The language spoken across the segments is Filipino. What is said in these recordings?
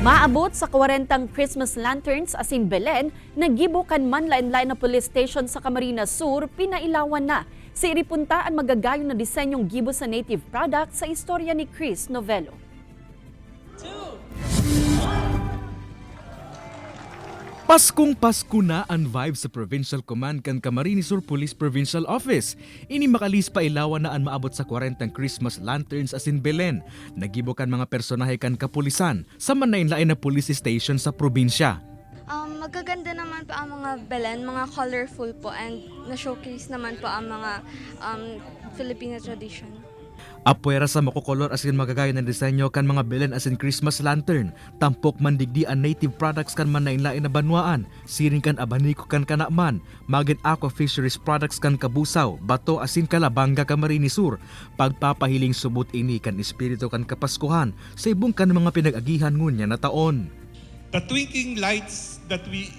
Maabot sa 40 Christmas lanterns asin Belen, nagibukan man lain-lain na police station sa Camarines Sur, pinailawan na. Si Iripunta ang magagayon na disenyong gibo sa native product sa istorya ni Chris Novello. Paskong Pasko na ang vibe sa Provincial Command kan Camarines Sur Police Provincial Office. Ini makalis pa ilawan na ang maabot sa 40 Christmas lanterns asin Belen. Nagibo kan mga personahe kan kapulisan sa manainlain na police station sa probinsya. Magaganda naman po ang mga Belen, mga colorful po, and na-showcase naman po ang mga Filipino tradition. Apwera sa makukolor asin magagaya ng disenyo kan mga Belen asin Christmas lantern. Tampok mandigdi ang native products kan manainlain na banwaan. Siring kan abaniko kan kanakman. Magin aqua fisheries products kan Kabusaw, Bato asin Kalabanga Camarines Sur. Pagpapahiling subot ini kan espiritu kan Kapaskuhan sa ibong kan mga pinag-agihan ngunya na taon. The twinkling lights that we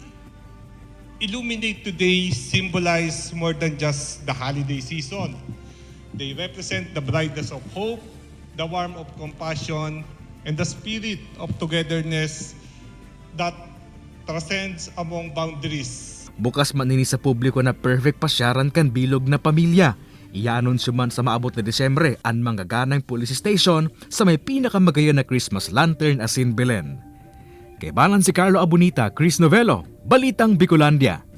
illuminate today symbolize more than just the holiday season. They represent the brightness of hope, the warmth of compassion, and the spirit of togetherness that transcends among boundaries. Bukas man nini sa publiko na perfect pasyaran kan bilog na pamilya. Ianunsyo man sa maabot na Desyembre ang mga ganang police station sa may pinakamagayon na Christmas lantern asin Belen. Kay Balan si Carlo Abunita, Chris Novello, Balitang Bicolandia.